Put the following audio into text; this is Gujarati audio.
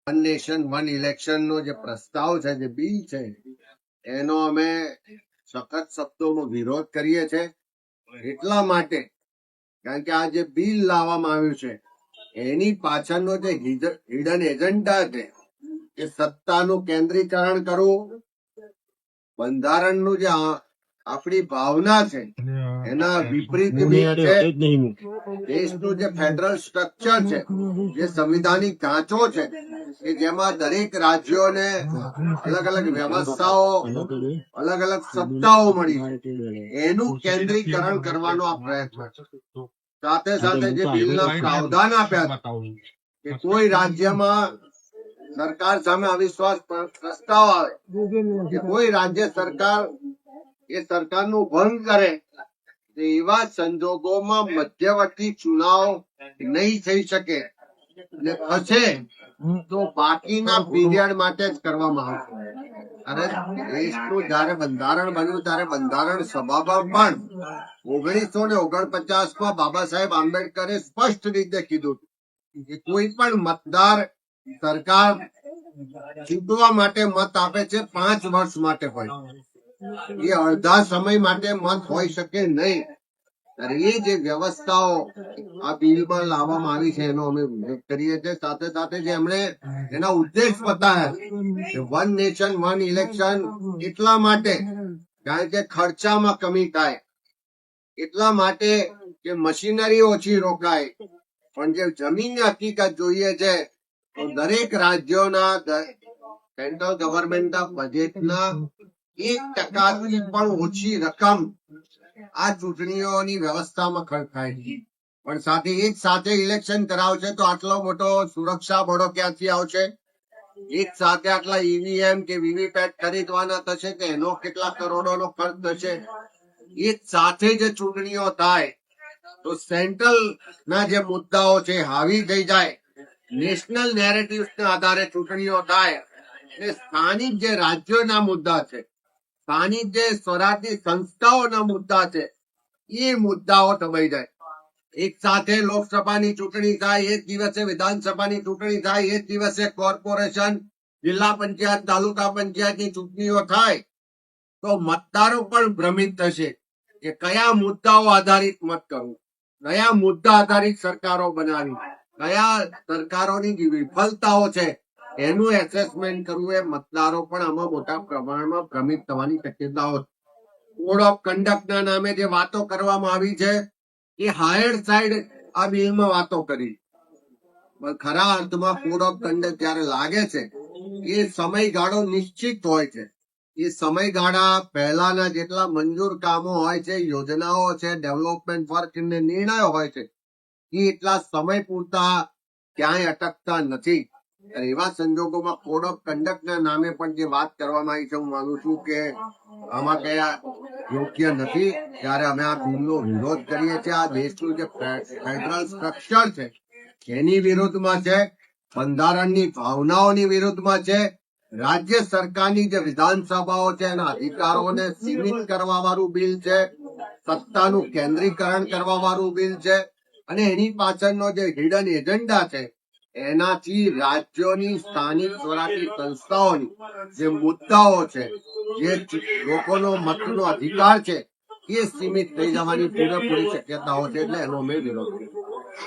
વન નેશન વન ઇલેક્શન નો જે પ્રસ્તાવ છે, જે બિલ છે, એનો અમે સખત શબ્દોમાં વિરોધ કરીએ છીએ. એટલા માટે કારણ કે આ જે બિલ લાવવામાં આવ્યું છે એની પાછળનો જે હિડન એજન્ડા છે એ સત્તાનું કેન્દ્રીકરણ કરવું, બંધારણનું જે આપણી ભાવના છે એના વિપરીત બિલ છે. દેશનું જે ફેડરલ સ્ટ્રક્ચર છે, જે સંવિધાનિક ઢાંચો છે કે જેમાં દરેક રાજ્યોને અલગ અલગ વ્યવસ્થાઓ, અલગ અલગ સત્તાઓ મળી છે, એનું કેન્દ્રીકરણ કરવાનો આ પ્રયત્ન છે. સાથે સાથે જે બિલના પ્રાવધાન આપ્યા કે કોઈ રાજ્યમાં સરકાર સામે અવિશ્વાસ પ્રસ્તાવ આવે કે કોઈ રાજ્ય સરકાર એ સરકારનું ભંગ કરે, એવા સંજોગોમાં મધ્યવર્તી ચુનાવ નહીં થઈ શકે અને થશે તો બાકીના પીરિયડ માટે જ કરવામાં આવશે. અને દેશનું જયારે બંધારણ બન્યું ત્યારે બંધારણ સભામાં પણ 1949 બાબા સાહેબ આંબેડકરે સ્પષ્ટ રીતે કીધું કે કોઈ પણ મતદાર સરકાર ચૂંટવા માટે મત આપે છે 5 વર્ષ માટે હોય, એ અડધા સમય માટે મત હોઈ શકે નહીં. એ જે વ્યવસ્થાઓ આ બિલમાં લાવવામાં આવી છે એનો અમે વિરોધ કરીએ છીએ. સાથે સાથે જે એમણે એના ઉદ્દેશ બતાવ્યા કે વન નેશન વન ઇલેક્શન એટલા માટે કારણ કે ખર્ચામાં કમી થાય, એટલા માટે કે મશીનરી ઓછી રોકાય, પણ જે જમીનની હકીકત જોઈએ છે તો દરેક રાજ્યોના સેન્ટ્રલ ગવર્મેન્ટના બજેટના 1% પણ ઓછી રકમ આ ચૂંટણીઓની વ્યવસ્થામાં ખર્ચ થાય છે. પણ સાથે એક સાથે ઇલેક્શન કરાવશે તો આટલો મોટો સુરક્ષા બળો ક્યાંથી આવશે? એક સાથે આટલા ઈવીએમ કે વીવીપેટ ખરીદવાના થશે કે એનો કેટલા કરોડોનો ખર્ચ થશે? એક સાથે જે ચૂંટણીઓ થાય તો સેન્ટ્રલ ના જે મુદ્દાઓ છે હાવી થઈ જાય, નેશનલ નેરેટિવ્સ ના આધારે ચૂંટણીઓ થાય અને સ્થાનિક જે રાજ્યોના મુદ્દા છે, સ્થાનિક જે સ્વરાજની સંસ્થાઓના મુદ્દા છે, એ મુદ્દાઓ દબાઈ જાય. એક સાથે લોકસભાની ચૂંટણી થાય, એક દિવસે વિધાનસભાની ચૂંટણી થાય, એક દિવસે કોર્પોરેશન, જિલ્લા પંચાયત, તાલુકા પંચાયતની ચૂંટણીઓ થાય તો મતદારો પણ ભ્રમિત થશે કે કયા મુદ્દાઓ આધારિત મત કરવું, કયા મુદ્દા આધારિત સરકારો બનાવી, કયા સરકારોની વિફળતાઓ છે એનું એસેસમેન્ટ કરવું. એ મતદારો પણ આમાં મોટા પ્રમાણમાં ભ્રમિત થવાની શક્યતાઓ. કોડ ઓફ કન્ડક્ટના નામે જે વાતો કરવામાં આવી છે એ હાયર સાઈડ આ બિલમાં વાતો કરી, પણ ખરા અર્થમાં કોડ ઓફ કન્ડક્ટ જયારે લાગે છે એ સમયગાળો નિશ્ચિત હોય છે. એ સમયગાળા પહેલાના જેટલા મંજૂર કામો હોય છે, યોજનાઓ છે, ડેવલપમેન્ટ વર્ક ને નિર્ણયો હોય છે, એ એટલા સમય પૂરતા ક્યાંય અટકતા નથી. એવા સંજોગોમાં કોડ ઓફ કન્ડક્ટના નામે પણ જે વાત કરવામાં આવી છે, હું માનું છું કે આમાં કયા યોગ્ય નથી. ત્યારે અમે આ બિલનો વિરોધ કરીએ છીએ. આ દેશનું જે ફેડરલ સ્ટ્રક્ચર છે એની વિરુદ્ધમાં છે, બંધારણની ભાવનાઓની વિરુદ્ધમાં છે, રાજ્ય સરકારની જે વિધાનસભાઓ છે એના અધિકારોને સીમિત કરવા વાળું બિલ છે, સત્તાનું કેન્દ્રીકરણ કરવા વાળું બિલ છે, અને એની પાછળનો જે હિડન એજન્ડા છે એનાથી રાજ્યોની સ્થાનિક સ્વરાજની સંસ્થાઓની જે મુદ્દાઓ છે, જે લોકોનો મતનો અધિકાર છે, એ સીમિત થઈ જવાની પૂરેપૂરી શક્યતાઓ છે. એટલે એનો અમે વિરોધ કરીએ.